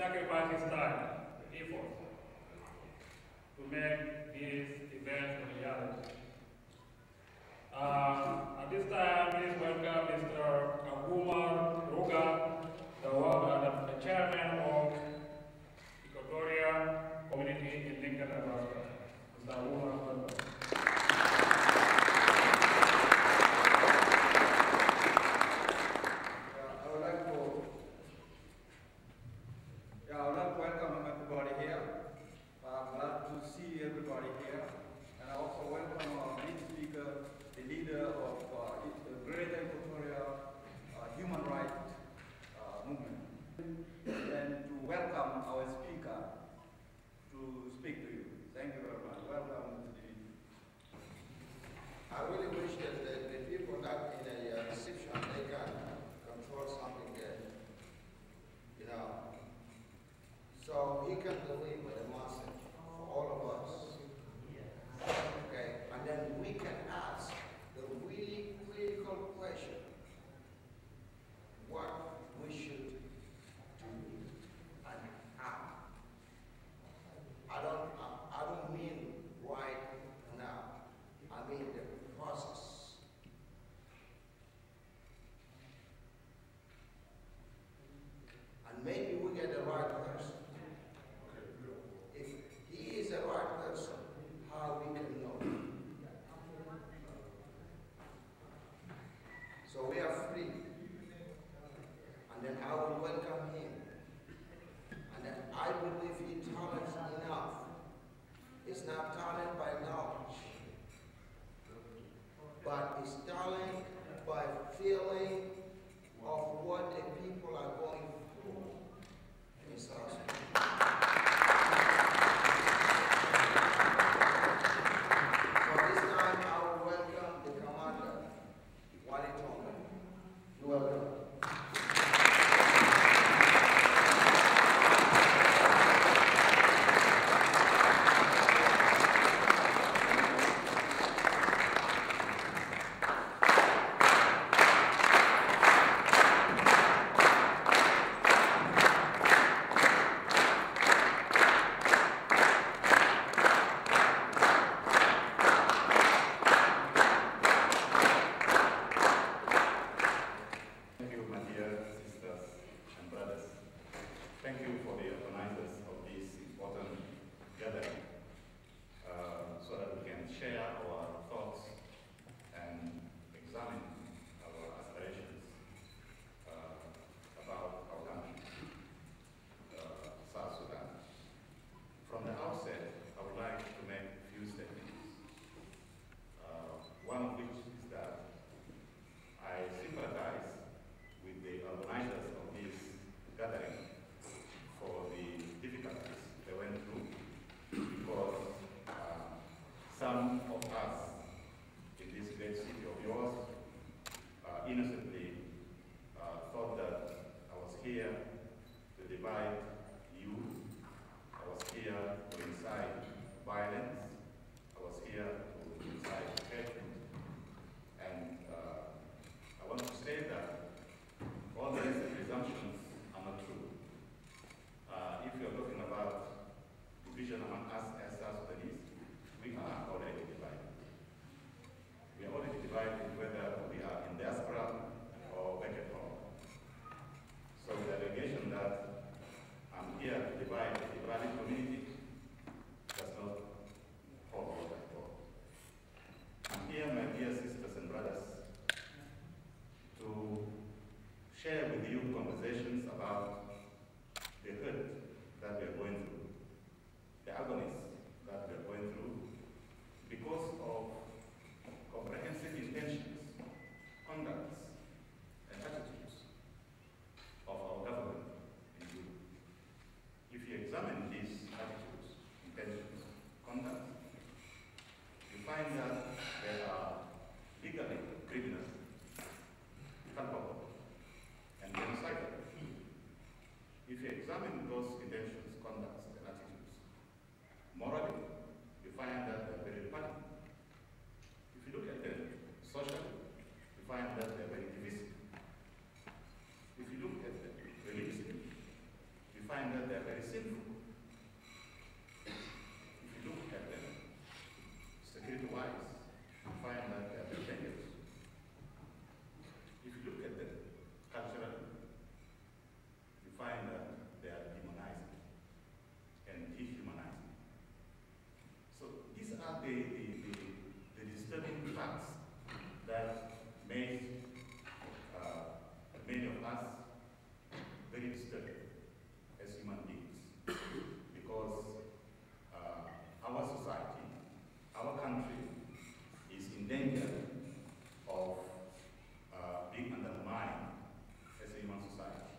sacrifice his time, effort, to make this event a reality. At this time, please welcome Mr. Aguma Ruga, the chairman of Equatoria community in Lincoln, Nebraska. Mr. Aguma, welcome. I would like to welcome everybody here. I'm glad to see everybody here. And I also welcome our lead speaker, the leader of the Greater Equatoria So we are free. And then I will welcome him. And then I believe he talents enough. It's not talent by knowledge, but it's talent by feeling of what the people are going through in South Sudan. So this time I will welcome the commander, Wani Tombe. You're welcome. Some of us in this great city of yours innocently thought that I was here to divide you, I was here to incite violence, I was here to incite hatred. And I want to say that all these presumptions are not true. If you're talking about division among us as South Sudanese, we are already divided. We are already divided whether we are in diaspora or back at home. So the allegation that I'm here to divide the divided community does not hold at all. I'm here, my dear sisters and brothers, to share with you conversations about the hurt that we are going through, the agonies that we are going through, because of comprehensive intentions, conducts, and attitudes of our government in Europe. If you examine these attitudes, intentions, conducts, you find that they are legally criminal, culpable, and genocidal. If you examine those intentions, conducts, and attitudes, morally, you find that they're very repugnant. If you look at them socially, you find that they're very divisive. If you look at them religiously, you find that they're very sinful. If you look at them security-wise, you find that they're very dangerous. If you look at them culturally, you find that they are demonizing and dehumanizing. So these are the disturbing facts that made many of us very disturbed as human beings, because our society, our country is in danger of being undermined as a human society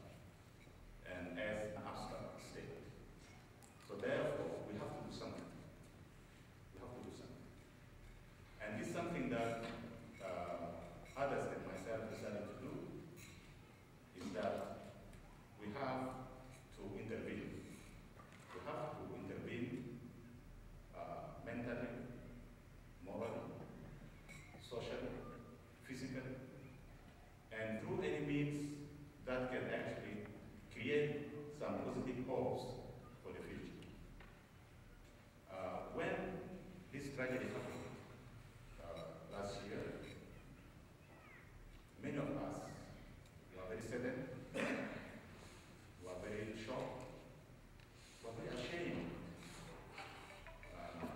and as an abstract state. So therefore, we have to do something. We have to do something. And this is something that others and myself decided to do, is that we have to intervene. We have to intervene mentally, morally, socially, physically, and through any means that can actually create some positive hopes for the future. When this tragedy happened last year, many of us were very saddened, were very shocked, were very ashamed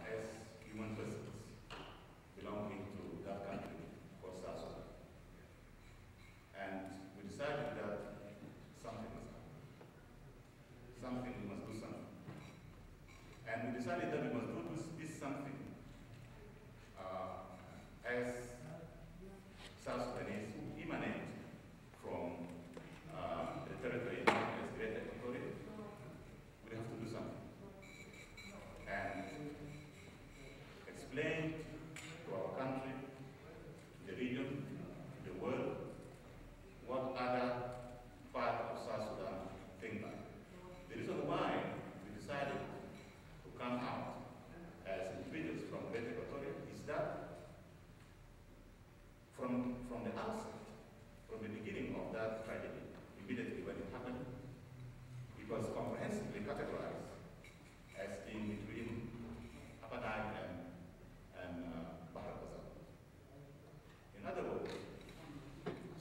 as human persons belonging to that country called South Sudan.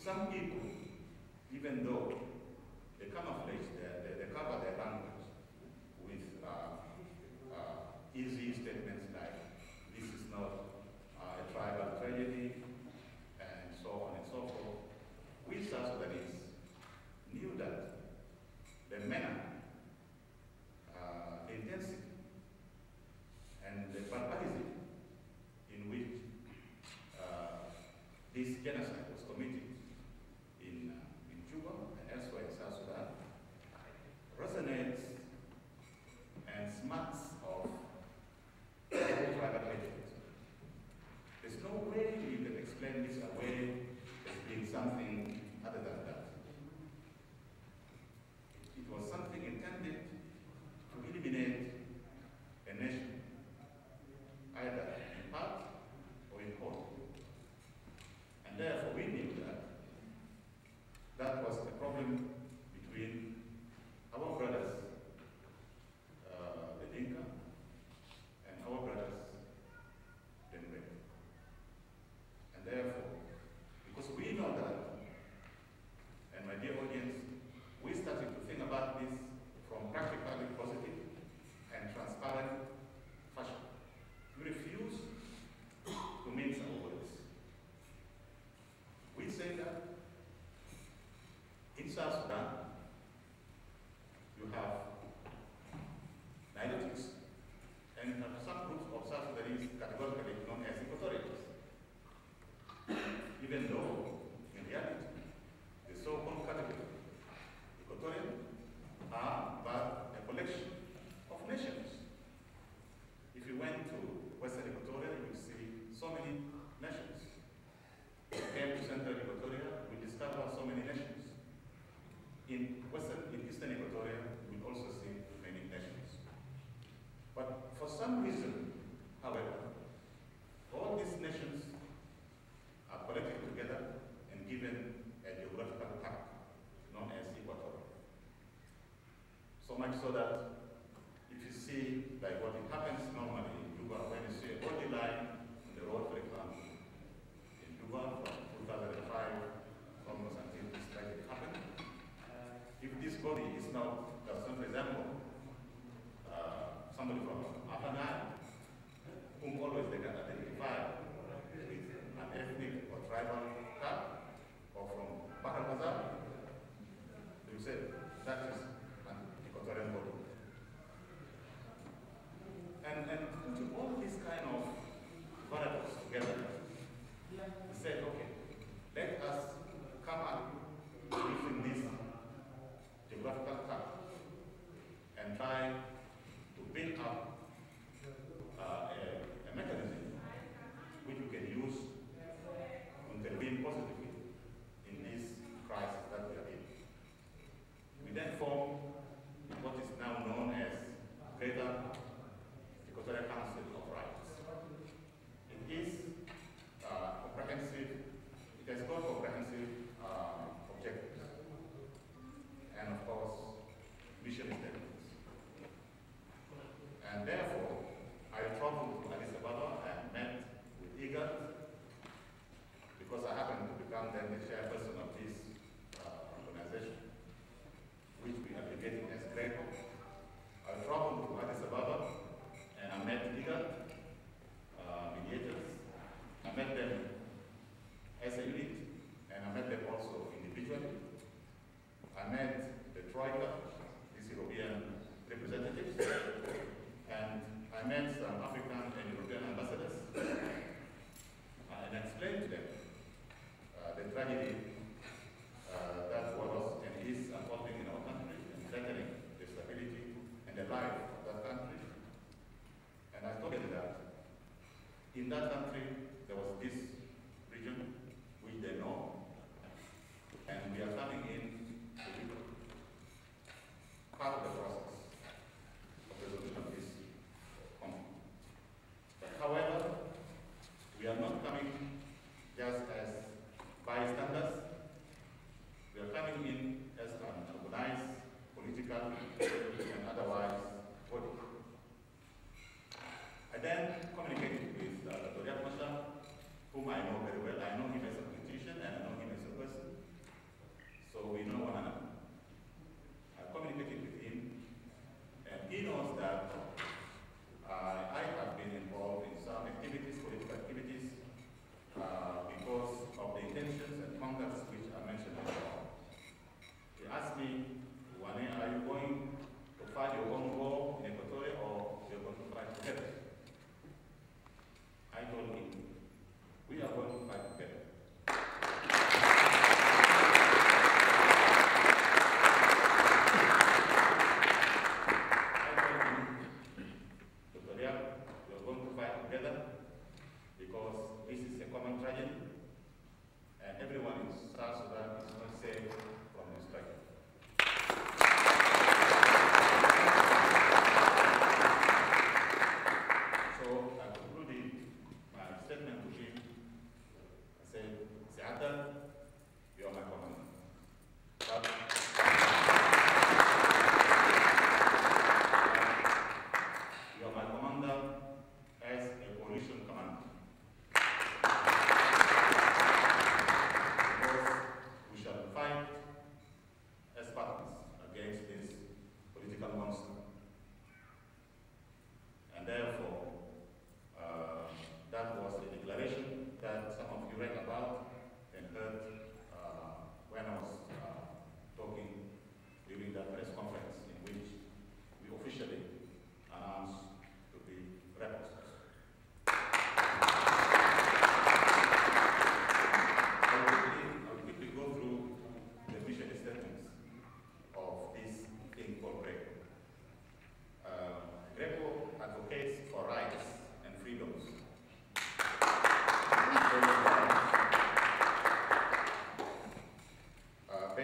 some people, even though they camouflage, they cover their language with easy statements like, this is not a tribal tragedy, and so on and so forth. We South Sudanese knew that the manner, the intensity, and the barbarism in which this genocide was committed in Juba and elsewhere in South Sudan resonates and smacks of tribal hatred. There's no way you can explain this away as being something other than that. It was something intended to eliminate a nation, either in part or in whole. And therefore we knew that that was a problem between our brothers, the Dinka, and our brothers, the Nuer. And therefore, because we know that, and my dear audience, we started to think about this from practically positive and transparent fashion. We refuse to mince our words. We say that in South Sudan, you have Nilotics and some groups of South Sudanese categorically known as Equatorians. Even though, in reality, the so-called category Equatorian are but a collection of nations. If you went to Western Equatoria, you will see so many nations. If you came to Central Equatoria, you will discover so many nations. In Eastern Equatoria, you will also see many nations. But for some reason, however, all these nations are collected together and given a geographical tag known as Equatoria. So much so that if you see like what it happens normally in Juba, when you see a body line on the road, for example, in Juba from 2005 almost until this tragedy happened, if this body does not resemble somebody from Upper Nile, whom always they can identify with an ethnic or tribal tag, or from Bahr al-Ghazal, they will say that is an Equatorian body. And putting all these kind of variables together, we said, okay, let us come up using this geographical tag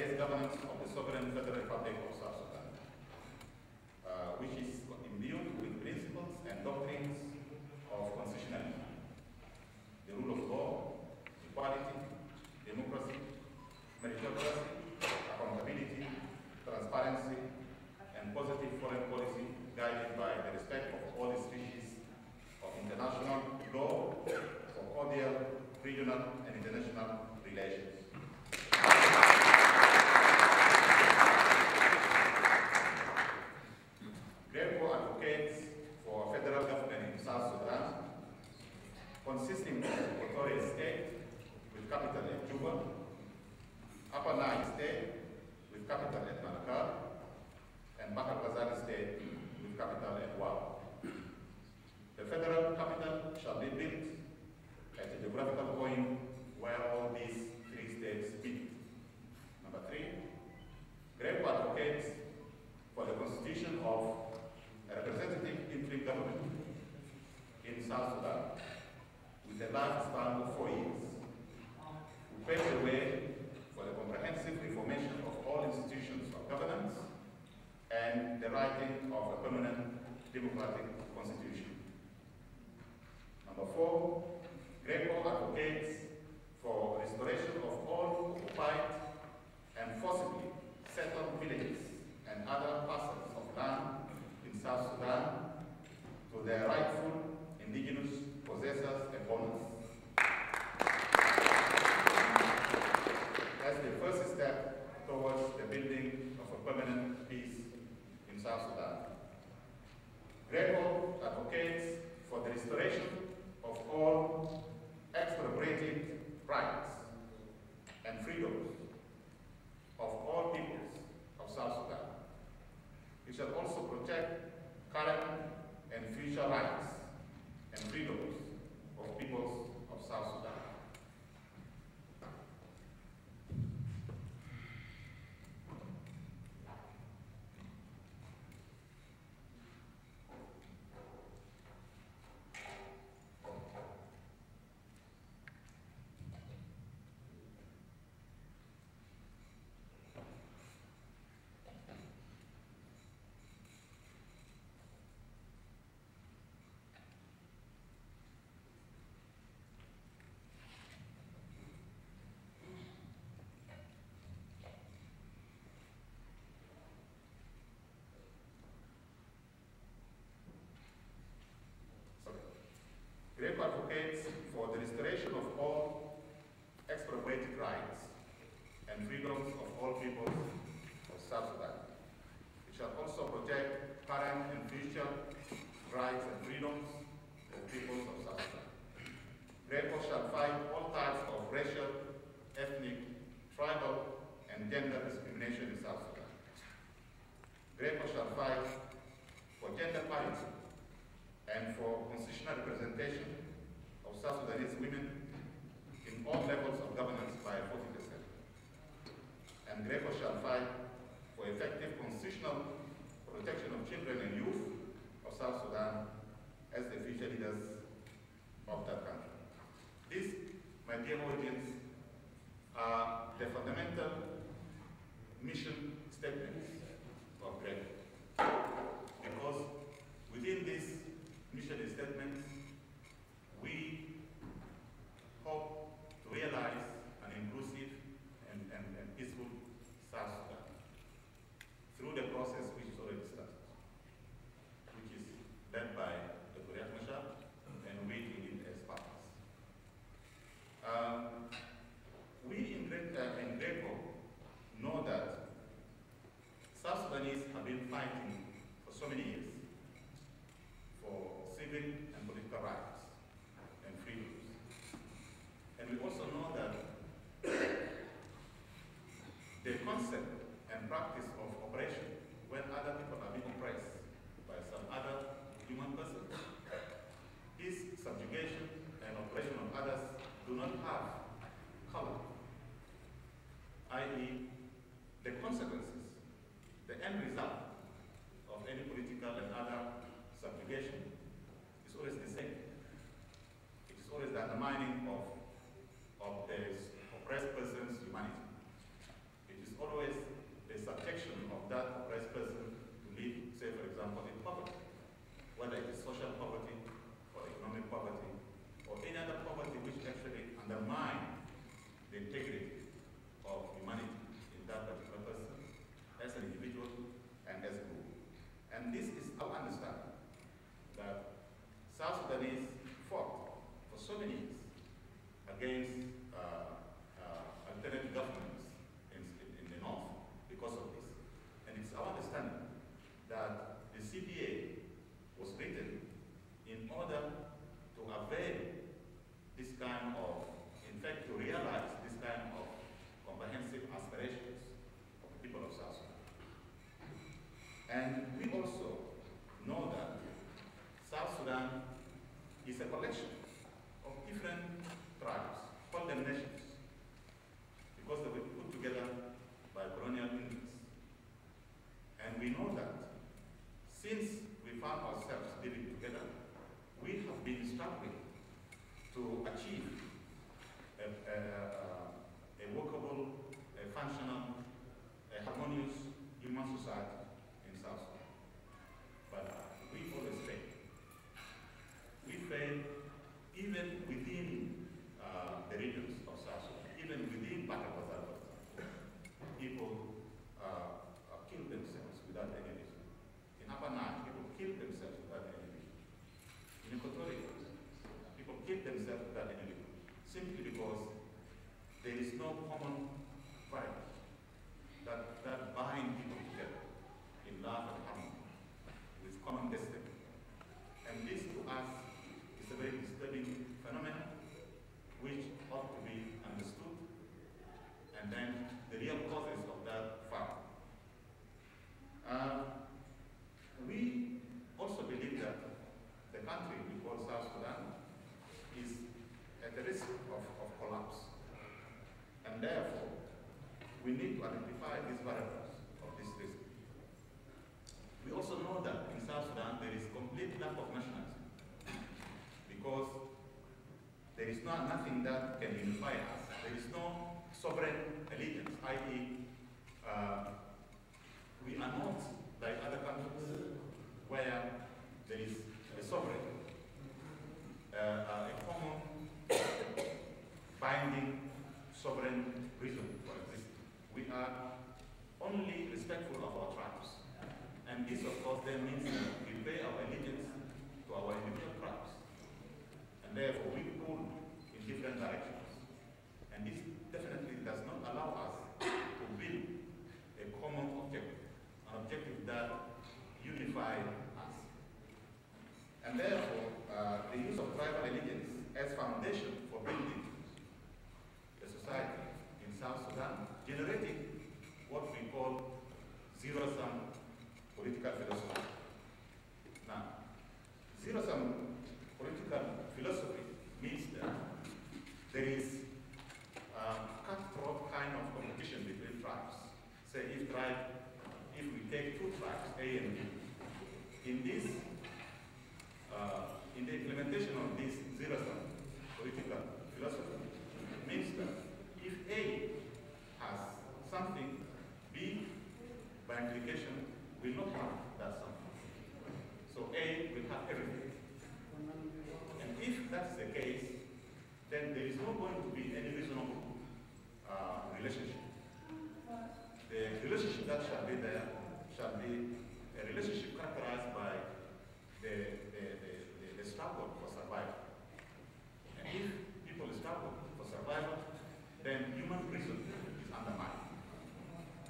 State-based governance of the Sovereign Federal Republic of South Sudan, which is imbued with principles and doctrines of constitutionalism, the rule of law, equality, democracy, meritocracy, accountability, transparency, and positive foreign policy guided by the respect of all the species of international law for cordial regional and international relations. GRECO advocates for a federal government in South Sudan consisting of Equatoria State with capital at Juba, Upper Nile State with capital at Malakal, and Bahr el Ghazal State with capital at Wau. The federal capital shall be built at a geographical point where all these three states meet. Number 3, GRECO advocates for the constitution of a representative interim government in South Sudan with a lifespan of 4 years, who pave the way for the comprehensive reformation of all institutions of governance and the writing of a permanent democratic constitution. Number 4, GRECO advocates for restoration of all occupied and forcibly settled villages and other parcels of land in South Sudan to their rightful indigenous possessors and owners, as the first step towards the building of a permanent peace in South Sudan. GRECO advocates for the restoration of all expropriated rights and freedoms of all peoples of South Sudan. It shall also protect current and future rights and freedoms of peoples of South Sudan. GRECO advocates for the restoration of all expropriated rights and freedoms of all peoples of South Sudan. It shall also protect current and future rights and freedoms of peoples of South Sudan. GRECO shall fight all types of racial, ethnic, tribal, and gender discrimination in South Sudan. GRECO shall fight for gender parity and for constitutional representation of South Sudanese women in all levels of governance by 40%. And GRECO shall fight for effective constitutional protection of children and youth of South Sudan as the future leaders of that country. These, my dear audience, are the fundamental mission statements of GRECO. Because within this mission statements, we hope to realize an inclusive and peaceful South Sudan through the process which is already started, which is led by the Korean Masha and we in it as partners. We in GRECO know that South Sudanese have been fighting for so many years for civil and political rights and freedoms. And we also know that the concept and practice of oppression when other people are being oppressed by some other human person, this subjugation and oppression of others do not have color, i.e. the consequences, the end result of any political and other subjugation is always the same. It is always the undermining of the oppressed person's humanity. It is always And this is our understanding, that South Sudanese fought for so many years against alternative governments in the north because of this. And it's our understanding that the CPA was written in order to avail this kind of, in fact, to realize this kind of comprehensive aspirations of the people of South Sudan. And we also know that South Sudan is a collection of different tribes, called them nations, because they were put together by colonial interests. And we know that since we found ourselves living together, we have been struggling to achieve a workable, a functional, a harmonious human society in South Sudan. But we always fail. We fail even within the regions of South Sudan, even within Papillion. People kill themselves without any reason. In Upper Nile, people kill themselves without any reason. In Equatoria, people kill themselves without any reason, simply because there is no common value that bind people together in love and harmony with common destiny. And this to us is a very disturbing phenomenon which ought to be understood, and then the real causes of that fact. We also believe that the country we call South Sudan is at the risk of collapse. And therefore, we need to identify these variables of this risk. We also know that in South Sudan there is complete lack of nationalism, because there is nothing that can unify us. There is no sovereign allegiance, i.e., we are not like other countries where there is a sovereign, a common binding sovereign reason for existing. We are only respectful of our tribes. And this, of course, then means that we pay our allegiance to our individual tribes. And therefore, we pull in different directions. And this definitely does not allow us to build a common objective, an objective that unifies us. And therefore, the use of tribal allegiance as foundation for building a society in South Sudan, generating what we call zero-sum political philosophy. Now, zero-sum political philosophy means that there is a cutthroat kind of competition between tribes. Say if we take two tribes, A and B, in this, in the implementation of this zero-sum political philosophy, means that if A has something, B, by implication, will not have that something. So A will have everything. And if that's the case, then there is not going to be any reasonable relationship. The relationship that shall be there shall be a relationship characterized by the struggle for survival. And if people struggle for survival, then human reason is undermined.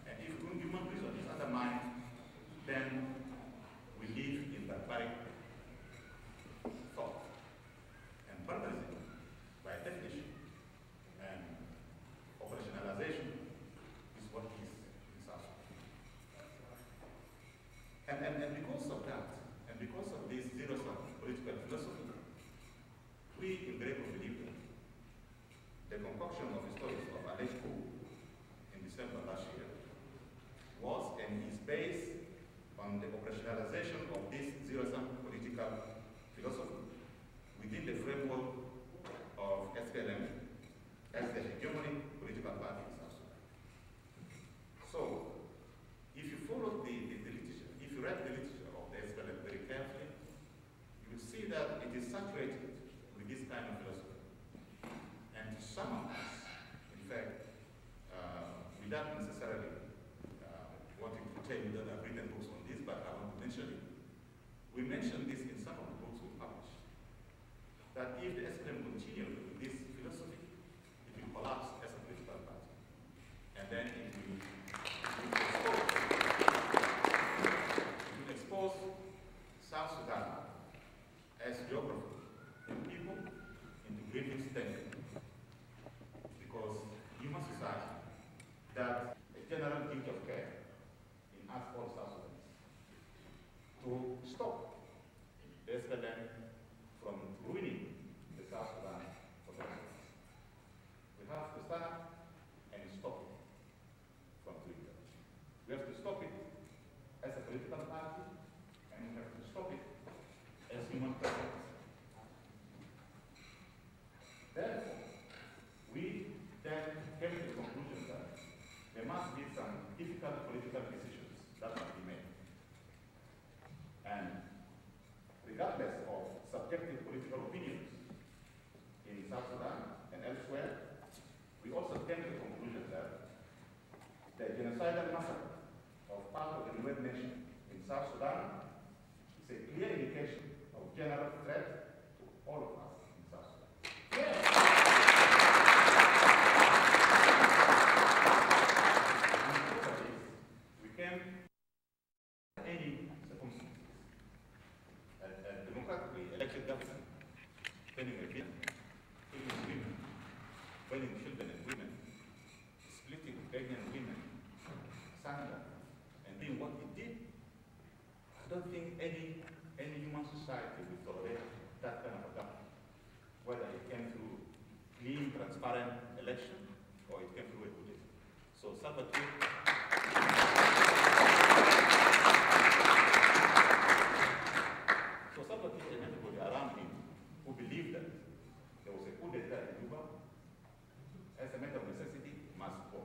And if human reason is undermined, then we live in barbaric thought. And barbarism, by definition, and operationalization is what is in South Sudan. And because of that, and because of this zero-sum political philosophy, we in Greco believe that the concoction of histories of alleged coup in December last year was and is based on the operationalization of this zero-sum political philosophy within the framework of SPLM as the hegemonic political party in South Sudan. So, if you follow the literature, if you read the literature of the SPLM very carefully, you will see that it is saturated with this kind of philosophy. And to some of us, in fact, without necessarily wanting to tell you that I've written books on this, but I want to mention it. We mentioned this in some of the books we published, that if the SPLM continued with this philosophy, it will collapse as a political party. And then it will expose South Sudan as geography and people into grave extent, because human society that a general duty of care in us all South Sudanese to stop the SPLM from ruining the South Sudan for the rest of us. We have to start and stop it from doing that. We have to stop it as a political party, and we have to stop it as human persons. Therefore, we then came to the conclusion that there must be some difficult political decisions that must be made. And regardless of subjective political opinions in South Sudan and elsewhere, we also came to the conclusion that the genocidal massacre of part of the Nuer nation in South Sudan is a clear indication of general threat to all of us in South Sudan. Yes. We came any circumstances. A democratically elected government, spending again, killing women, burning children and women, splitting pregnant women, asunder, and doing what it did. I don't think any human society will tolerate that kind of a government, whether it came through clean, transparent election or it came through a coup d'etat. So Salva Kiir and everybody around him who believed that there was a coup d'etat in Juba, as a matter of necessity, must go.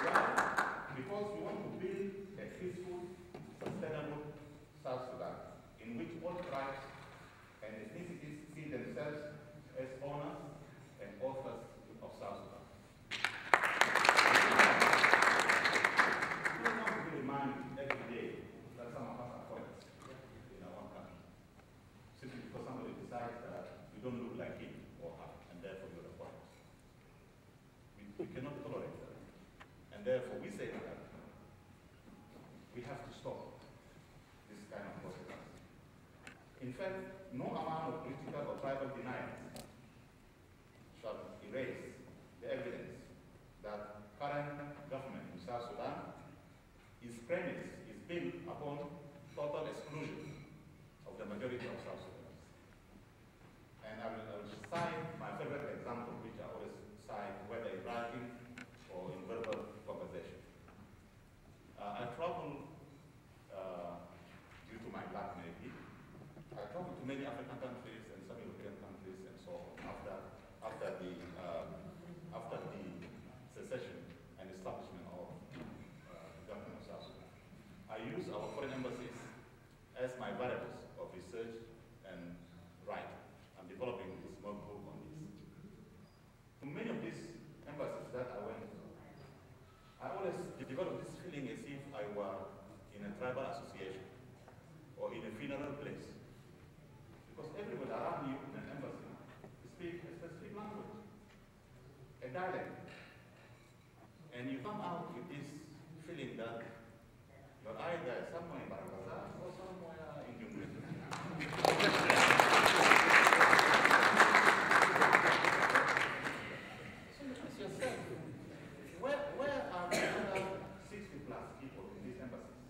Why? Because we want to build a peaceful, sustainable South Sudan in which all tribes and ethnicities see themselves as owners and authors of South Sudan. We don't want to be reminded every day that some of us are foreigners in our own country, simply because somebody decides that we don't look like him or her, and therefore you're a foreigner. We cannot tolerate that. And therefore we say that we have to stop this kind of process. In fact, no amount of political or tribal denial shall erase the evidence that current government in South Sudan is built upon total exclusion of the majority of South Sudanese. And I will cite my favorite example, which I always cite, whether in writing or in verbal conversation. I travel, due to my luck maybe, I traveled to many African countries and some European countries and so on after the secession and establishment of the government of South Sudan. I use our foreign embassies as my variables of research and writing. I'm developing a small book on this. To many of these embassies that I went to, I always developed this feeling as if I were in a tribal association or in a funeral place. Because everybody around you in an embassy speaks a specific language, a dialect. And you come out with this feeling that you're either somewhere in Barbaza or somewhere in Jumbo. So you ask yourself, where are the other 60 plus people in these embassies?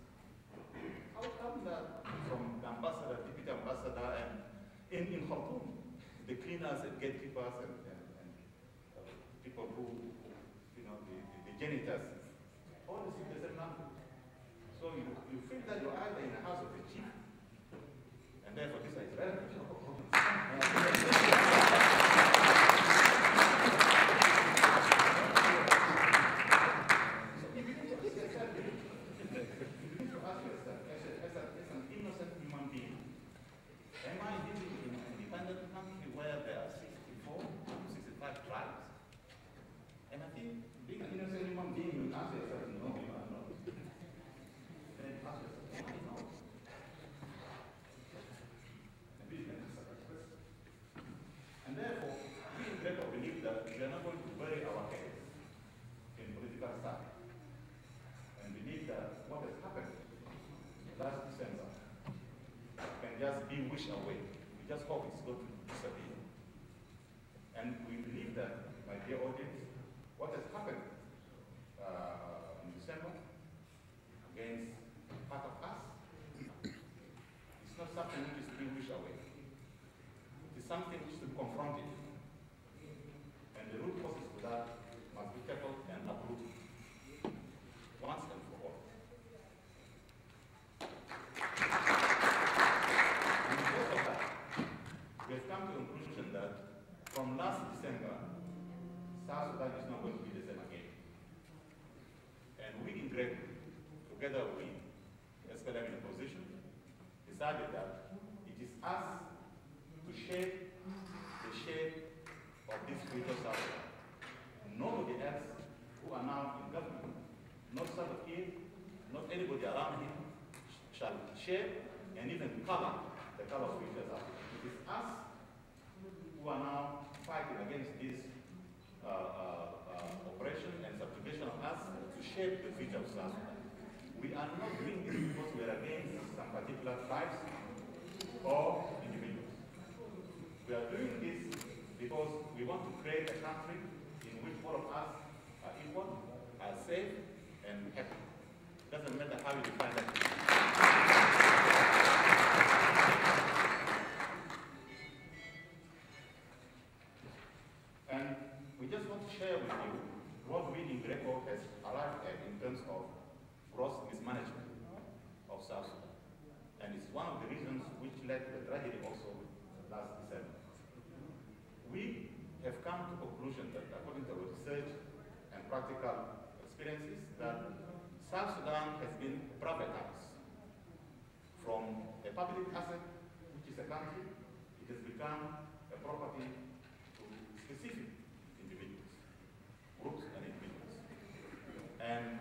How come that from the ambassador, deputy ambassador, and in Khartoum, the cleaners and gatekeepers and people who, you know, the janitors, all speak the same language. So you feel that you're either in the house of a chief, and therefore this is relevant. So if you need to ask yourself, as an innocent human being, am I living in an independent country where there are 64, 65 tribes? And at the are not going to bury our heads in political stuff and believe that what has happened last December can just be wished away. We just hope it's going to disappear. And we believe that, my dear audience, what has happened in December against part of us, it's not something which is to be wished away. It is something which is to be confronted. And the root causes to that must be tackled and uprooted once and for all. And because of that, we have come to the conclusion that from last December, South Sudan is not going to be the same again. And we in GREC, together with ESSCA in opposition, decided that it is us to shape the shape of this future South Sudan. Nobody else who are now in government, not Salva Kiir, not anybody around him, shall shape and even color the color of future South Sudan. It is us who are now fighting against this oppression and subjugation of us to shape the future of South Sudan. We are not doing this because we are against some particular tribes or individuals. We are doing this because we want to create a country in which all of us are equal, are safe, and happy. It doesn't matter how you define that. And we just want to share with you what we in GRECO has arrived at in terms of gross mismanagement of South Sudan. And it's one of the reasons which led to the tragedy also last December. We have come to the conclusion that according to our research and practical experiences, that South Sudan has been privatized from a public asset, which is a country. It has become a property to specific individuals, groups and individuals. And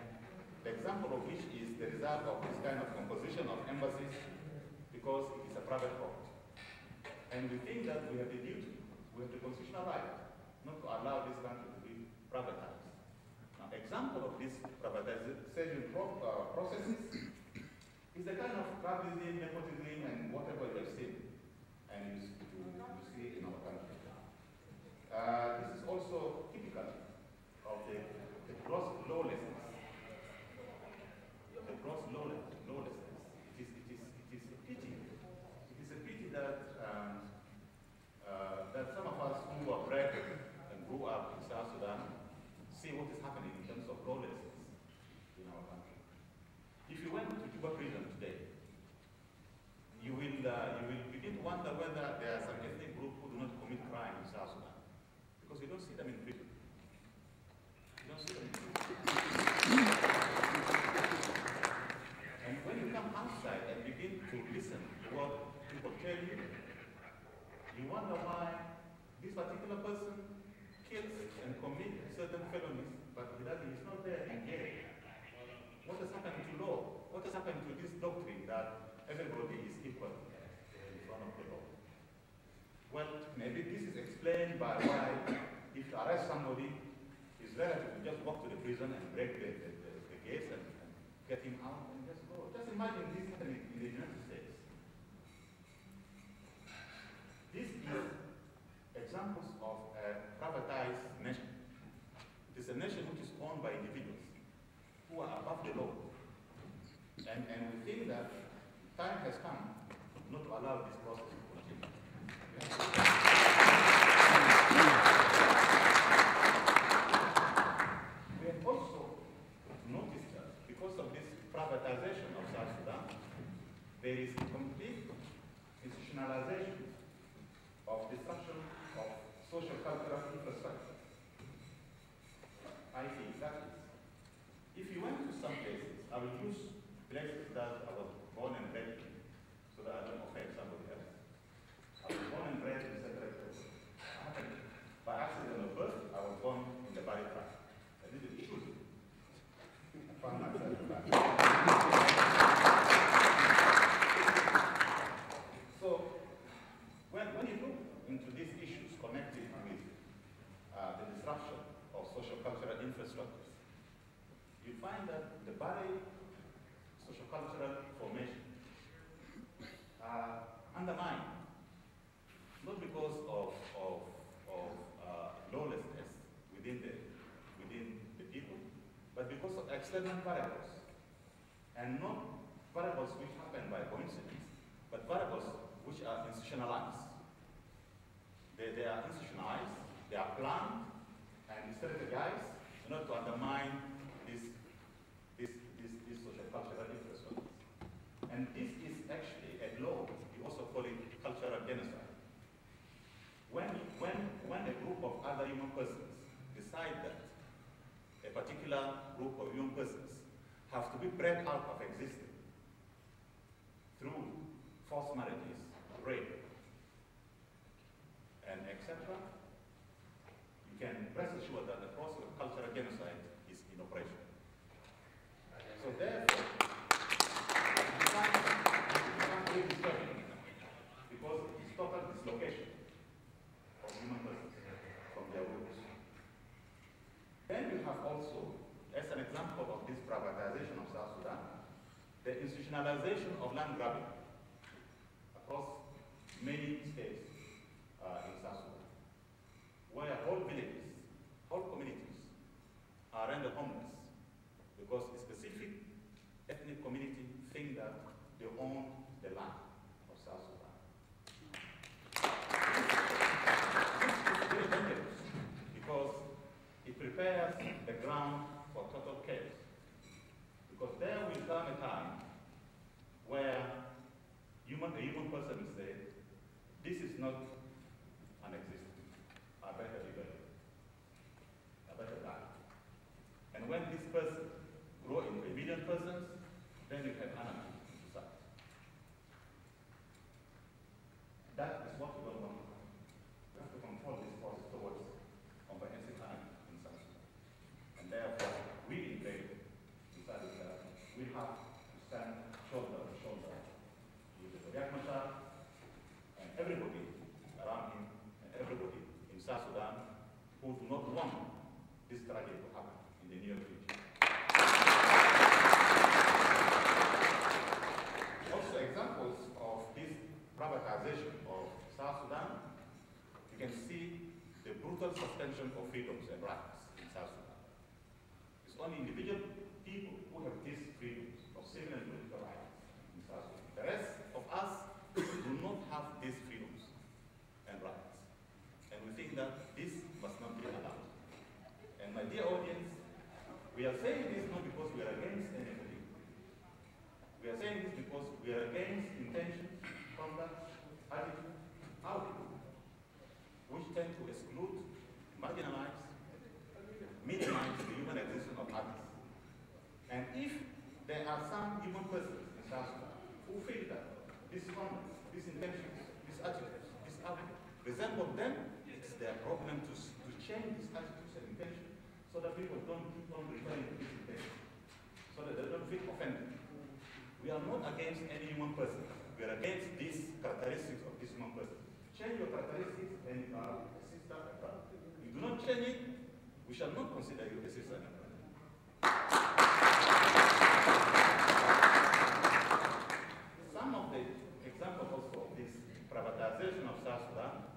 the example of which is the result of this kind of composition of embassies, because it is a private property. And we think that we have the duty, we have the constitutional right, not to allow this country to be privatized. Now, example of this privatization processes is the kind of tribalism, nepotism, and whatever you have seen, and you see in our country. This is also typical of the gross lawlessness. The gross lawlessness. It is a pity. It is a pity that that some of us who were bred and grew up in South Sudan see what is happening in terms of lawlessness in our country. If you went to Juba prison today, you will begin to wonder whether there are some ethnic groups who do not commit crime in South Sudan, because you don't see them in prison. You don't see them in prison. And when you come outside and begin to listen to what people tell you, you wonder why this particular person kills and commits certain felonies, but he's not there in jail. What has happened to law? What has happened to this doctrine that everybody is equal in front of the law? Well, maybe this is explained by why if you arrest somebody, it's relative to just walk to the prison and break the gates and get him out and just go. Just imagine this happening in the United States. This is examples of a privatized nation. It is a nation which is owned by individuals who are above the law. And we think that time has come not to allow this process to continue. We have also noticed that because of this privatization of South Sudan, there is complete institutionalization of destruction of social cultural infrastructure. I think that is. If you went to some places, I will use places that I was born and bred in, so that I don't offend somebody else. I was born and bred structure of social-cultural infrastructures, you find that the very social-cultural formation are undermined, not because of lawlessness within the people, but because of external variables, and not variables which happen by coincidence, but variables which are institutionalized. They are institutionalized, they are planned and strategized in order to undermine this social-cultural infrastructure. And this is actually a law. We also call it cultural genocide. When a group of other human persons decide that a particular group of human persons have to be bred out of existence through forced marriages, rape, and etc., you can rest assured that the process of cultural genocide is in operation. So therefore, you can't really disturb it because it's total dislocation of human persons from their roots. Then you have also, as an example of this privatization of South Sudan, the institutionalization of land grabbing across many states in South Sudan, where whole villages, whole communities are rendered homeless because a specific ethnic community think that they own the land of South Sudan. This is very dangerous because it prepares the ground for total chaos. Because there will come a time where a human person will say, this is not an existence. I better be buried. I better die. And when this person grows into a million persons, then you have anarchy in society. That is what we don't want. We have to control this process towards comprehensive anarchy in South Sudan. And therefore, we in Labour decided that we have to stand shoulder to shoulder with the Machar and everybody around him and everybody in South Sudan who do not want this tragedy to happen in the near future. Also, examples of this privatization of South Sudan, you can see the brutal suspension of freedoms and rights in South Sudan. It's only individual people who have these freedoms of civil and political rights in South Sudan. The rest of us do not have these freedoms and rights. And we think that this must not be allowed. And my dear audience, we are saying this not because we are against anybody. We are saying this because we are against intentions, conduct, attitude, outlook, which tend to exclude, marginalize, minimize the human existence of others. And if there are some human persons in South Sudan who feel that these conduct, these intentions, these attitudes, this outlook resemble them, it's their problem to change these attitudes and intentions so that people don't keep on referring to these intentions, so that they don't feel offended. We are not against any human person. We are against these characteristics of this human person. Change your characteristics and you are a sister and brother. If you do not change it, we shall not consider you a sister and brother. Some of the examples also of this privatization of South Sudan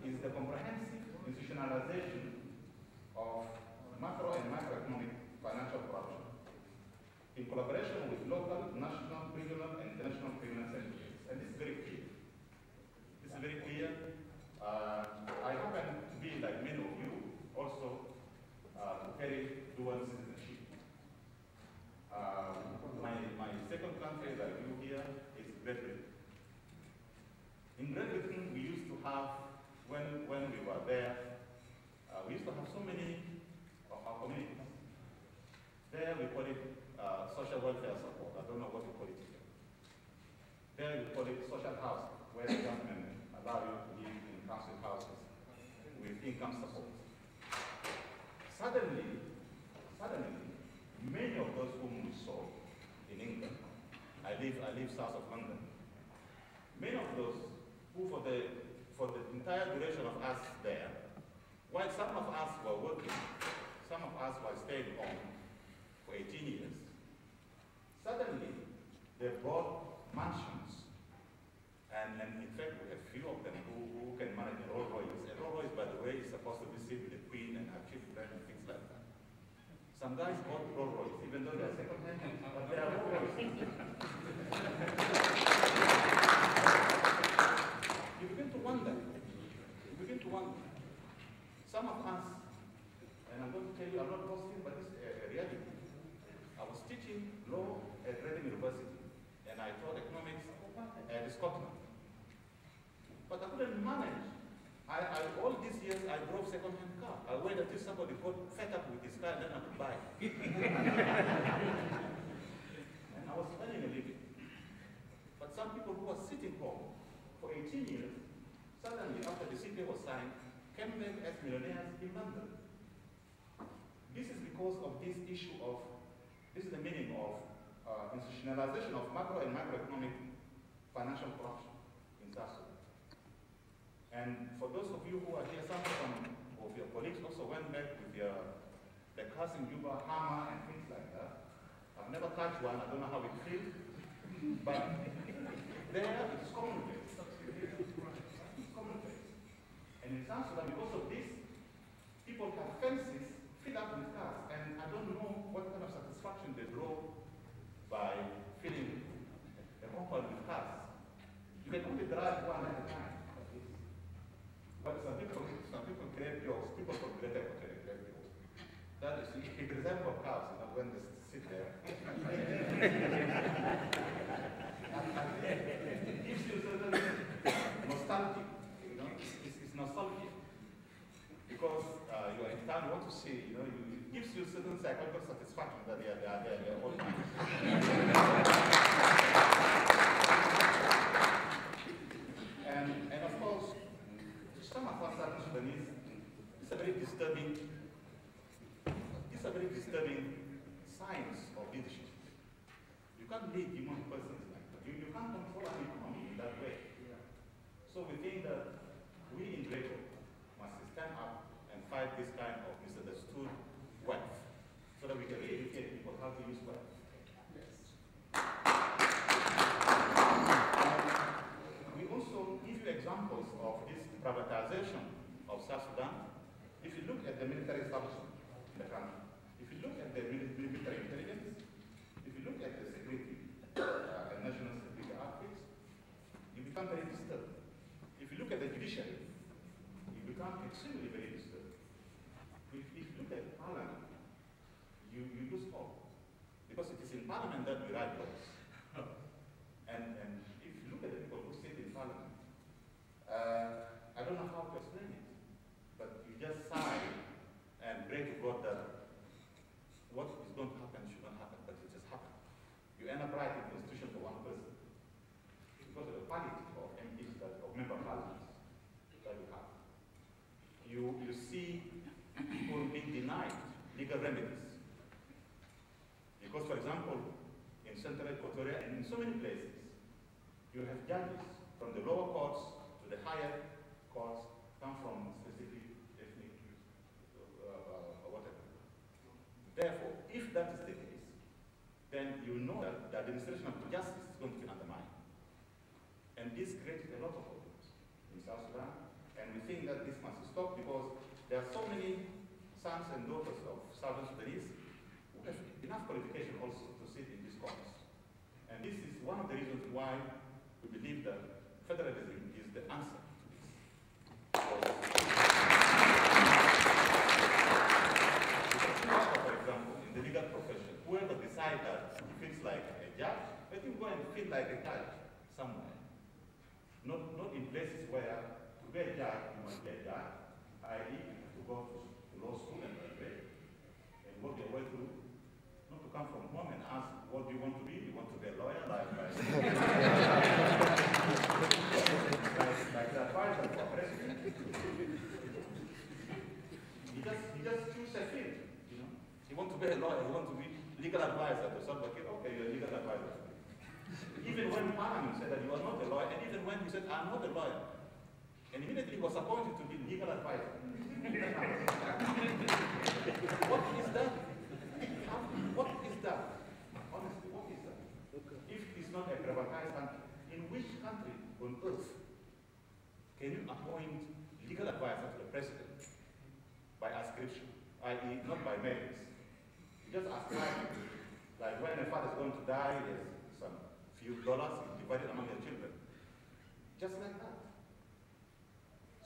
is the comprehensive institutionalization of macro and microeconomic financial corruption in collaboration with local, national, regional, and international criminal centers. And this is very clear. This is very clear. I happen to be, like many of you, also to carry dual citizenship. My second country, like you here, is Great Britain. In Great Britain, we used to have, when we were there, we used to have so many of our communities. There we call it social welfare support. I don't know what you call it here. There we call it social housing, where the government allow you to live in council houses with income support. Suddenly, many of those whom we saw in England, I live south of London, many of those who for the entire duration of us there while some of us were working, some of us were staying home for 18 years, suddenly they bought mansions. And in fact, we have few of them who can manage a Rolls Royce. A Rolls Royce, by the way, is supposed to be seen with the Queen and her children and things like that. Some guys bought Rolls Royce, even though they're second-hand, but they are Rolls Royce. You begin to wonder. You begin to wonder. Some of us, and I'm going to tell you, I'm not boasting, but this is a reality. I was teaching law at Reading University, and I taught economics at Scotland. But I couldn't manage. All these years, I drove second-hand car. I waited until somebody got fed up with his car, and then I could buy it. And I was earning a living. But some people who were sitting home for 18 years, suddenly, after the CPA was signed, came back as millionaires in London. This is because of this issue of, this is the meaning of institutionalization of macro and microeconomic financial corruption in South Sudan. And for those of you who are here, some of your colleagues also went back with the cars in Juba, hammer, and things like that. I've never touched one, I don't know how it feels, but there it's commonplace. It's commonplace. And in South Sudan, because of this, people have fences filled up with cars, and I don't know what kind of satisfaction they draw by filling a compound with cars. You can only drive one at a time. But some people create jokes. People from Greater Equatoria create jokes. That is, it resembles cows, you know, when they sit there. It gives you certain nostalgia, you know, it's nostalgia. Because you are in town, you want to see, you know, it gives you certain psychological satisfaction that they are all nice. And of course, some of us South Sudanese, it's a very disturbing signs of leadership. You can't lead human persons like that. You can't control an economy in that way. Yeah. So we think that we in Greco must stand up and fight this kind of misunderstood wealth, so that we can really educate people how to use wealth. Yes. We also give you examples of this privatization of South Sudan. If you look at the military establishment in the country, if you look at the military intelligence, if you look at the security and national security outfits, you become very disturbed. If you look at the judiciary, you become extremely very disturbed. If you look at parliament, you lose hope. Because it is in parliament that we write laws. And if you look at the people who sit in parliament, I don't know how to explain it, but you just sigh and pray to God that what is going to happen should not happen, but it just happened. You end up writing the constitution for one person because of the quality of MPs, of member parliaments that you have. You see people being denied legal remedies. Because, for example, in Central Equatoria and in so many places, you have judges from the lower courts to the higher courts come from specific ethnic or whatever. Therefore, if that is the case, then you know that the administration of justice is going to be undermined. And this creates a lot of problems in South Sudan, and we think that this must stop because there are so many sons and daughters of South Sudanese who have enough qualification also to sit in these courts. And this is one of the reasons why we believe that federalism is the answer to this. For example, in the legal profession, whoever decides that he feels like a judge, let him go and feel like a judge somewhere. Not in places where to be a judge, you must be a judge, i.e. you have to go to law school and graduate and work your way through. Not to come from home and ask, what do you want to be? You want to be a lawyer? Like the advisor for president. He just choose a field, you know. He wants to be a lawyer, he wants to be legal advisor to Salva Kiir. Okay, you're a legal advisor. Even when Parliament said that you are not a lawyer, and even when he said, I'm not a lawyer, and immediately he was appointed to be legal advisor. What is that? What is that? Honestly, what is that? If it's not a privatized country, in which country on earth can you appoint legal advisor to the president by ascription, i.e. not by merits? You just ascribe, like when a father is going to die, there's some few dollars divided among the children. Just like that.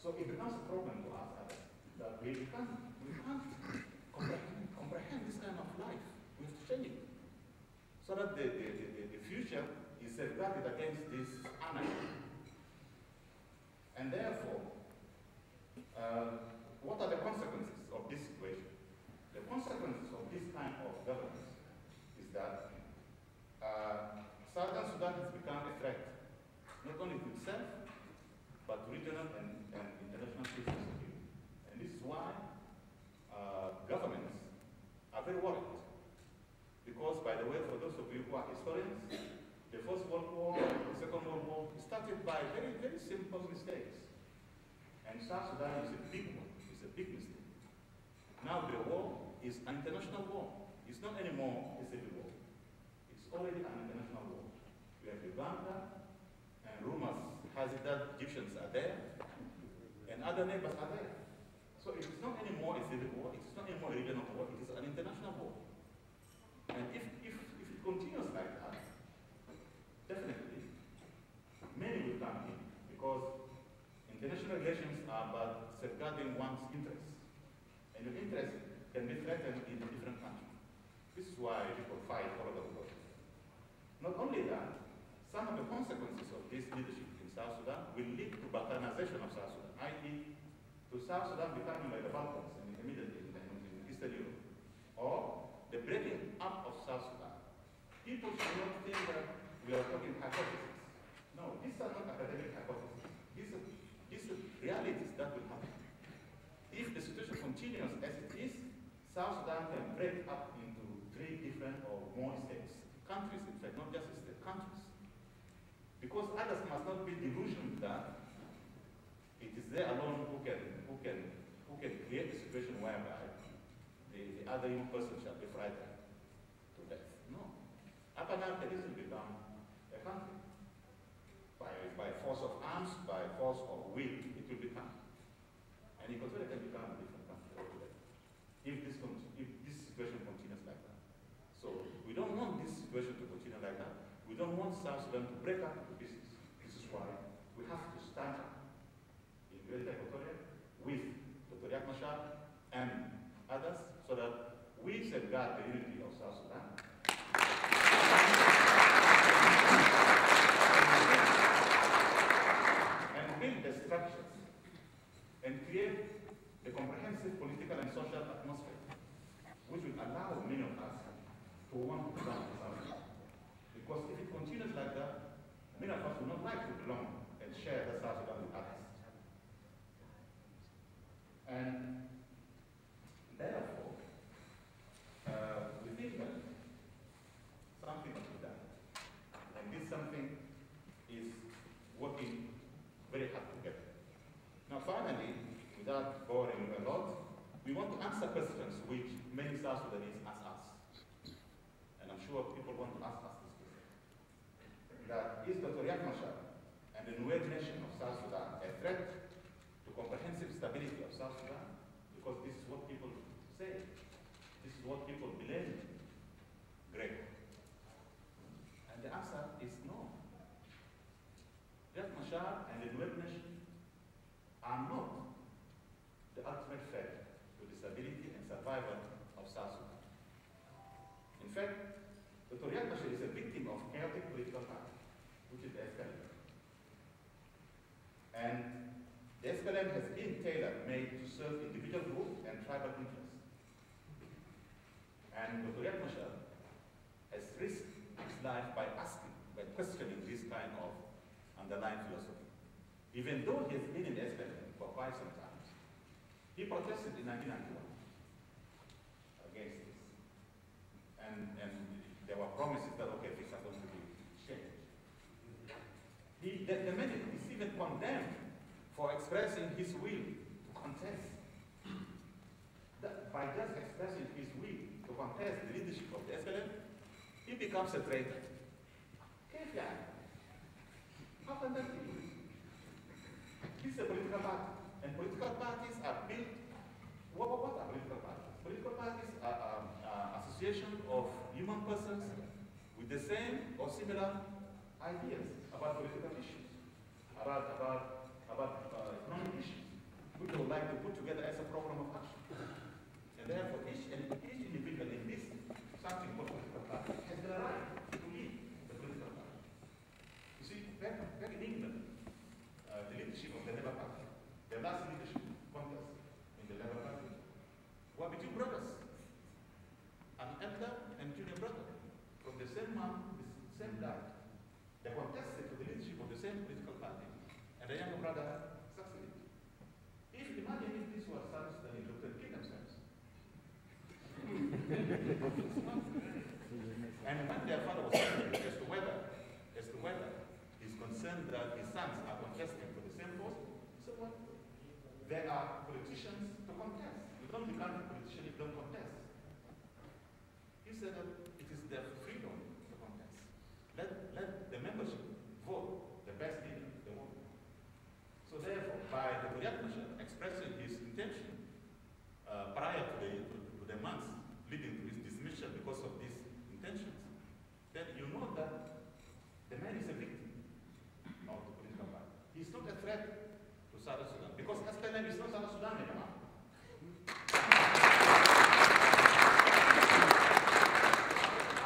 So it becomes a problem to us that we can't comprehend this kind of life. We have to change it. So that the future is safeguarded against this anarchy. And therefore, what are the consequences of this situation? The consequences of this kind of governance is that Southern Sudan has become a threat, not only to itself, but to regional and international systems. And this is why governments are very worried. Because, by the way, for those of you who are historians, the First World War, the Second World War started by very, very simple mistakes. And South Sudan is a big one. It's a big mistake. Now the war is an international war. It's not anymore a civil war. It's already an international war. We have Uganda, and rumors has it that Egyptians are there, and other neighbors are there. So it is not anymore a civil war. It is not anymore a regional war. It is an international war. And if it continues like that, definitely, many will come in, because international relations are about safeguarding one's interests. And your interests can be threatened in a different country. This is why people fight all over the world. Not only that, some of the consequences of this leadership in South Sudan will lead to Balkanization of South Sudan, i.e. to South Sudan becoming like the Balkans in Eastern Europe, or the breaking up of South Sudan. People should not think that we are talking hypotheses. No, these are not academic hypotheses. These are realities that will happen. If the situation continues as it is, South Sudan can break up into 3 different or more states. Countries, in fact, not just states, countries. Because others must not be delusioned that it is they alone who can create a situation whereby the other young person shall be frightened to death. No. Apanal can easily become a country. By force of arms, by force of will, it will become. And Equatoria can become a different country altogether. If this situation continues like that. So we don't want this situation to continue like that. We don't want South Sudan to break up into pieces. This is why we have to stand up in Greater Equatoria with Dr. Riek Machar and others, so that we safeguard the unity of South Sudan. And build the structures and create the comprehensive political and social atmosphere which will allow many of us to want to belong to South Sudan. Because if it continues like that, many of us will not like to belong and share the South Sudan with others. And therefore, we think that something must be done. And this something is working very hard together. Now finally, without boring a lot, we want to answer questions which many South Sudanese ask us. And I'm sure people want to ask us this question. That is Dr. Riek Machar and the new nation of South Sudan a threat to comprehensive stability of South Sudan? Because this is what people say. This is what people believe. Great. And the answer is no. Riek Machar and the new nation are not the ultimate threat to the stability and survival of South Sudan. In fact, Dr. Riek Machar is a victim of chaotic political power, which is the SPLM. And the SPLM has been tailor-made to serve individual groups and tribal interests. And Dr. Riek Machar has risked his life by questioning this kind of underlying philosophy. Even though he has been in the SPLM for quite some time, he protested in 1991 against this. And there were promises that, okay, things are going to be changed. The man is even condemned for expressing his will to contest just expressing his will to contest the leadership of the SLM, he becomes a traitor. كيف يعني? How can that be? This is a political party, and political parties are built. What are political parties? Political parties are association of human persons with the same or similar ideas about political issues, about economic issues, which they would like to put together as a program of action. And therefore, each individual in this something called political party has the right to lead the political party. You see, back in England, the leadership of the Labour Party, the last leadership contest in the Labour Party, were between brothers, an elder and junior brother, from the same man, the same guy. They contested to the leadership of the same political party, and the younger brother succeeded. Imagine if this was South Sudanese, they would kill themselves. And when their father was asking as to whether he's concerned that his sons are contesting for the same post, he said, well, there are politicians to contest. You don't become a politician if you don't contest. He said that it is their freedom to contest. Let the membership vote the best leader they want. So therefore, by the Privatization expressing his intention prior to the months leading to his dismissal because of these intentions, then you know that the man is a victim of the political party. He's not a threat to South Sudan because SPLM is not South Sudan anymore. How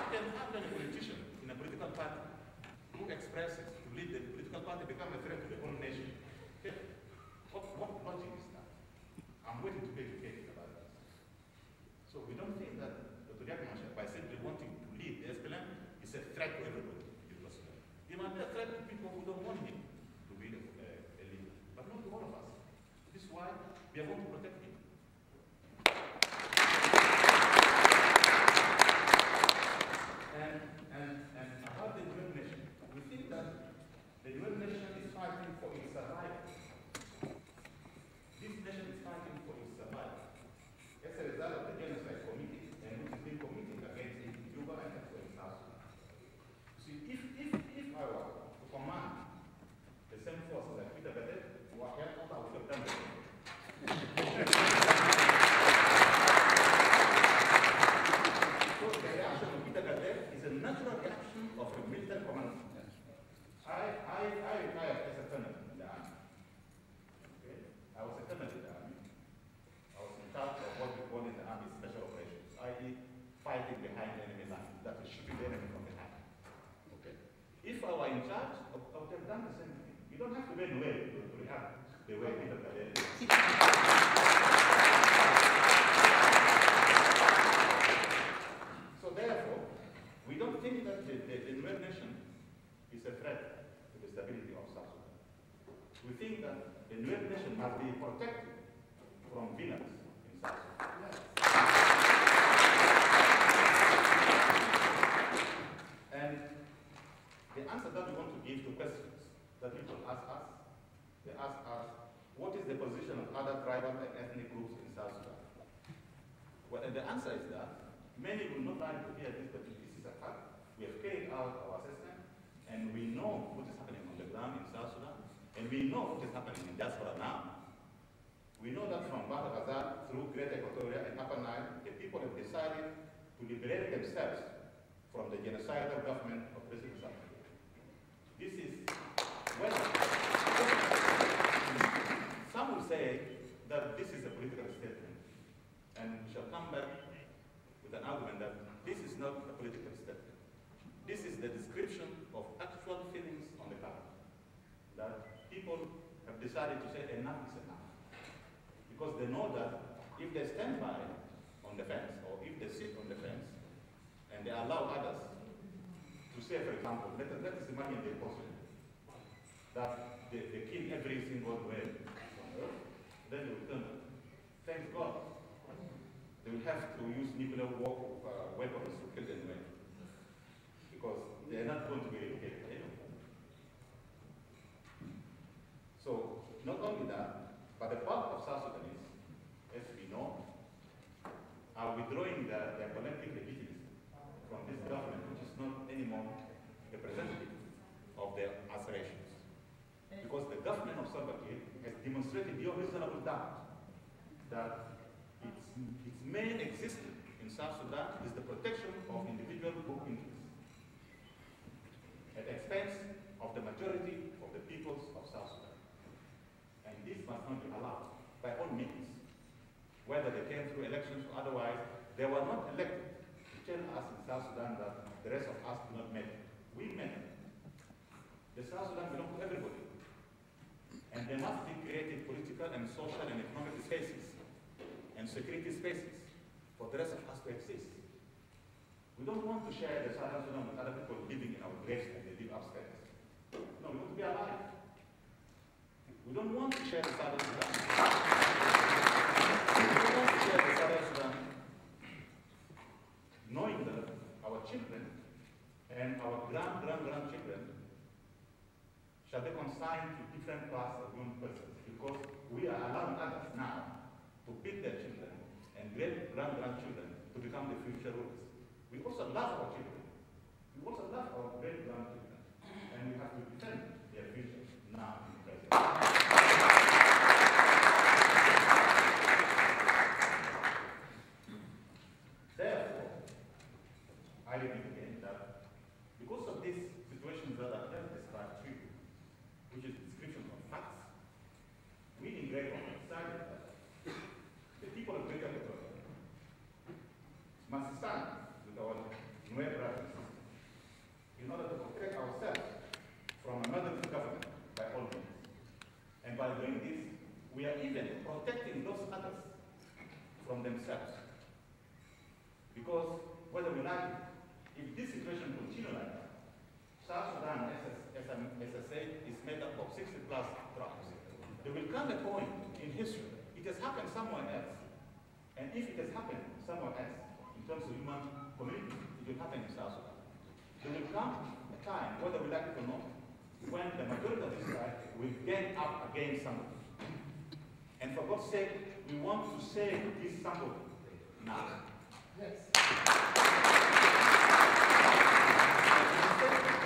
can a politician in a political party who expresses to lead the political party become a threat to the whole nation? Okay. What logic is that? I'm waiting to be educated about this. So we don't think that Dr. Yakmasha, by simply wanting to lead the SPLM, is a threat to everybody. He might be a threat to people who don't want him to be a leader, but not to all of us. This is why we are going to protect him. And about the UN nation, we think that the UN nation is fighting for its survival. This nation is fighting for its survival. As a result of the genocide committed, and which has been committed against it in Juba and also in South Sudan. See, if I were to command the same force like Peter Gadet, what I would have done it. So the reaction of Peter Gadet is a natural reaction of a military commander. I retired as a colonel in the army. Okay? I was a colonel in the army. I was in charge of what we call in the army special operations, i.e. fighting behind enemy lines, that is shooting the enemy from behind. Okay? If I were in charge, I would have done the same thing. You don't have to be in the way to react the way Peter Gadet is. So therefore, we don't think that the Nuer nation is a threat to the stability of South Sudan. We think that the Nuer nation must be protected from villains in South Sudan. And the answer that we want to give to questions that people ask us, they ask us, what is the position of other tribal and ethnic groups in South Sudan? Well, and the answer is that many will not like to hear this, but this is a fact. We have carried out our assessment, and we know what is happening on the ground in South Sudan, and we know what is happening in diaspora now. We know that from Bahr Ghazal through Greater Equatoria and Upper Nile, the people have decided to liberate themselves from the genocidal government of President Salva Kiir. This is, well, some will say that this is a political statement, and we shall come back with an argument that this is not a political statement. This is the description of actual feelings on the ground. That people have decided to say enough is enough. Because they know that if they stand by on the fence, or if they sit on the fence, and they allow others to say, for example, let us imagine the impossible, that they kill every single whale on earth, then they will turn. Thank God. They will have to use nuclear weapons to kill them away. Because they are not going to be educated anymore. So, not only that, but the bulk of South Sudanese, as we know, withdrawing their collective legitimacy from this government, which is not anymore representative of their aspirations. Because the government of Salva Kiir has demonstrated beyond reasonable doubt that its main existence in South Sudan is the protection of individual group interests at the expense of the majority of the peoples of South Sudan. And this must not be allowed by all means, whether they came through elections or otherwise. They were not elected to tell us in South Sudan that the rest of us do not matter. We matter. The South Sudan belongs to everybody. And there must be created political and social and economic spaces and security spaces for the rest of us to exist. We don't want to share the Southern Sudan with other people living in our graves and they live upstairs. No, we want to be alive. We don't want to share the Southern Sudan. We don't want to share the Southern Sudan knowing that our children and our grandchildren shall be consigned to different class of young persons because we are allowing others now to pick their children and great-grandchildren to become the future rulers. We also love our children. We also love our great-grandchildren. And we have to defend their future now in the present. Therefore, I repeat again that because of these situations that I just described to you, which is description of facts, we in Gregor decided that the people of Greater Equatoria must stand with our new brothers in order to protect ourselves from a murderous government by all means. And by doing this, we are even protecting those others from themselves. Because whether we like it, if this situation continues like that, South Sudan, as I said, is made up of 60+ tribes. There will come a point in history, it has happened somewhere else. And if it has happened somewhere else, in terms of human community, it will happen in South Sudan. There will come a time, whether we like it or not, when the majority of this tribe will gang up against somebody. And for God's sake, we want to save this somebody now. Yes.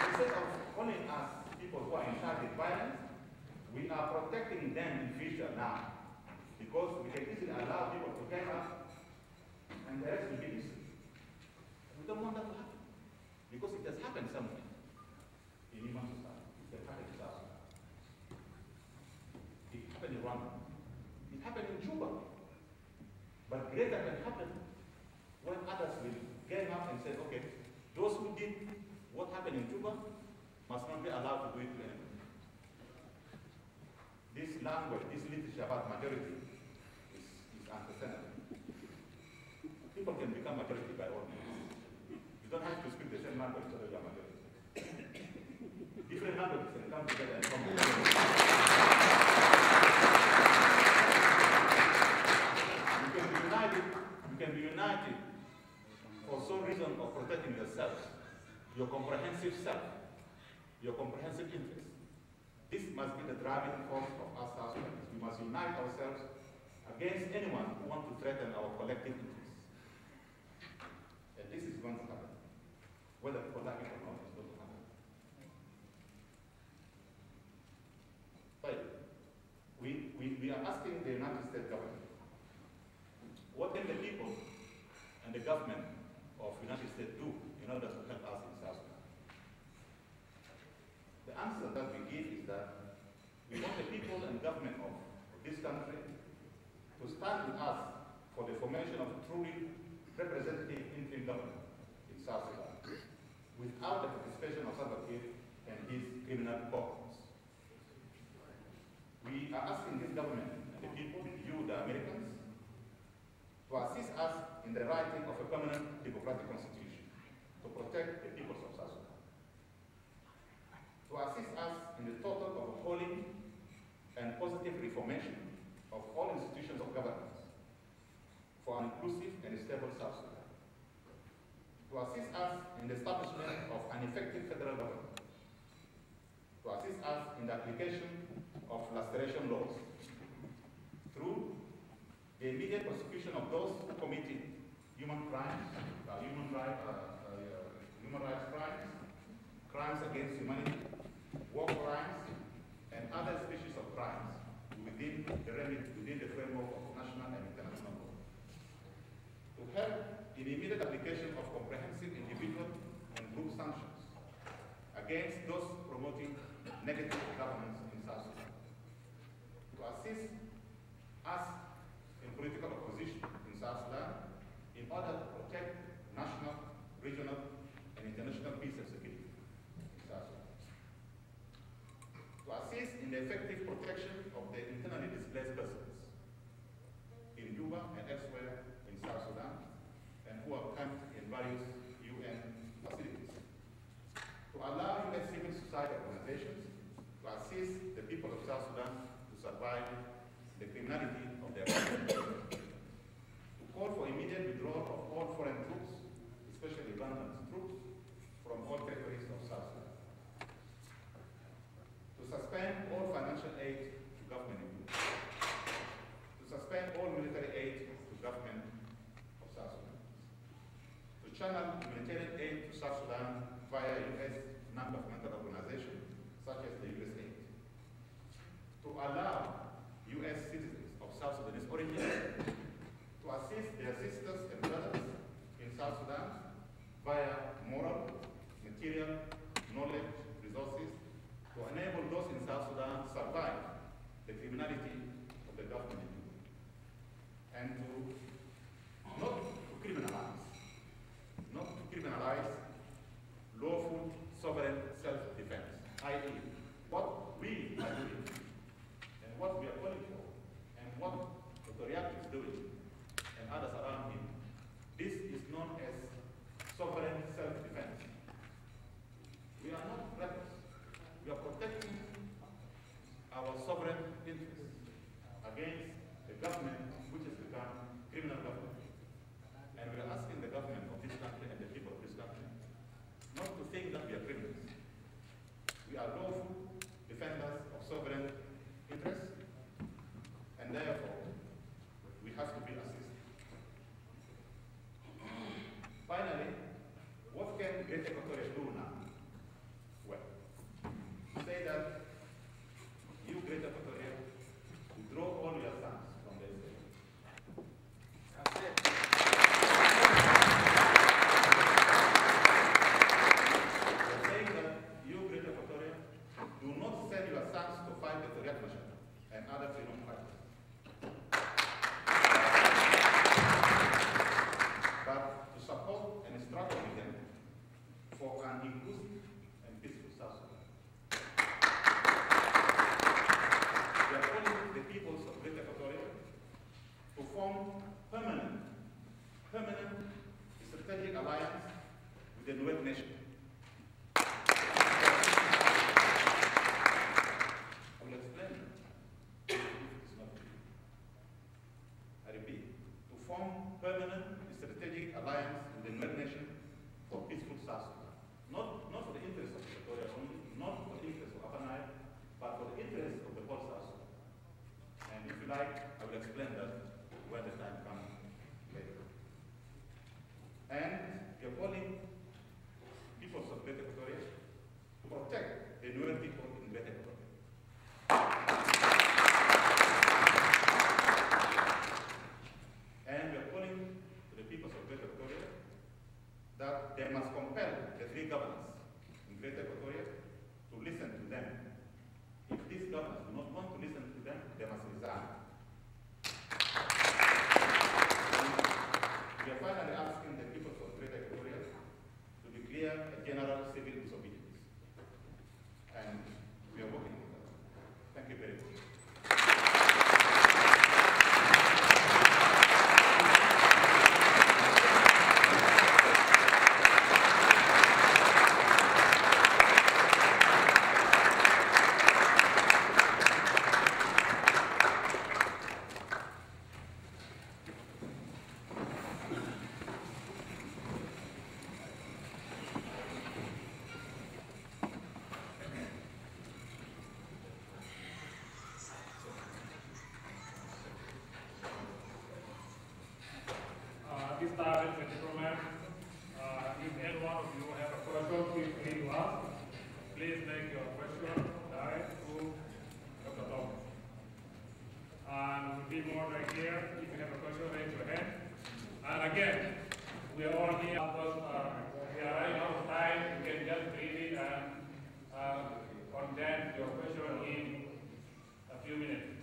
Instead of calling us people who are in charge of violence, we are protecting them in future now. Because we can easily allow people to gang up and the rest will be easy. We don't want that to happen. Because it has happened somewhere in human society. It has happened in South Sudan. It happened in Rwanda. It happened in Juba. But greater can happen when others will gang up and say, okay, those who did what happened in Juba must not be allowed to do it to anyone. This language, this literature about majority is unsustainable. People can become majority by all means. You don't have to speak the same language so that you are majority. Different languages can come together and form a majority. You can be united for some reason of protecting yourself, your comprehensive self, your comprehensive interests. This must be the driving force of us South Sudanese. We must unite ourselves against anyone who wants to threaten our collective interests. And this is going to happen. Whether people like it or not, it's going to happen. But we are asking the United States government, what can the people and the government of the United States do in order to help us in South Sudan? The answer that we give is that we want the people and government of this country to stand with us for the formation of a truly representative interim government in South Sudan, without the participation of Salva Kiir and his criminal cohorts. We are asking this government and the people, you, the Americans, to assist us in the writing of a permanent democratic constitution to protect the peoples of South Sudan. To assist us in the total overhauling and positive reformation of all institutions of governance for an inclusive and stable South Sudan. To assist us in the establishment of an effective federal government. To assist us in the application of lustration laws through the immediate prosecution of those who committed human crimes, human rights crimes, crimes against humanity, war crimes, and other species of crimes within the framework of national and international law. To help in immediate application of comprehensive individual and group sanctions against those promoting negative governance in South Sudan. To assist us in political opposition in South Sudan in order to protect national, regional, and international peace and security in South Sudan. To assist in the effective protection of the internally displaced persons in Juba and elsewhere in South Sudan and who are camped in various UN facilities. To allow US civil society organizations to assist the people of South Sudan to survive the criminality of their government. To call for immediate withdrawal of all foreign troops, especially Ugandan troops, from all territories of South Sudan. To suspend all financial aid to government in Juba. To suspend all military aid to government of South Sudan. To channel humanitarian aid to South Sudan via US non-governmental organizations such as the USAID. To allow US citizens of South Sudanese origin to assist their sisters and brothers in South Sudan via moral, material, knowledge, resources, to enable those in South Sudan to survive the criminality of the government and to not to criminalize lawful sovereign self-defense, i.e. what we are doing and what we are calling for and what Equatoria is doing and others around him. This is known as sovereign self-defense. We are not rebels. We are protecting our sovereign interests against the government which has become criminal government. And we are asking the government of this country and the people of this country not to think that we are criminals. We are lawful defenders of sovereign interests, and therefore we have to be assisted. Finally, what can Great Equatoria do now? Well, say that you, Great Equatoria, withdraw all your sons from the state. That's it. We're saying that you, Great Equatoria, do not send your sons to fight the Equatorial Nation and other freedom fighters. But to support and struggle with them for an inclusive and peaceful South Sudan. We are calling the peoples of Great Equatoria to form permanent strategic alliance with the Nuer nation. I will explain if it's not clear. I repeat, to form permanent strategic alliance with the Nuer nation for peaceful South Sudan. Not for the interest of Equatoria only, not for the interest of Upper Nile, but for the interest of the whole South Sudan. And if you like, I will explain that when the time comes later. And we are calling peoples of Great Equatoria to protect the Nuer people in Great Equatoria. And we are calling to the peoples of Great Equatoria that they must compel the three governors in Great Equatoria to listen to them. If these governors do not want to listen to them, they must resign. We are finally asking the people of Great Equatoria to declare a general civil disobedience. And we are working on that. Thank you very much. ladies and gentlemen, if any one of you have a question, feel free to ask. Please make your question direct to Dr. Tombe. And we'll be more right here. If you have a question, raise your hand. And again, we are all here because we are running out of time. You can just read it and condense your question in a few minutes.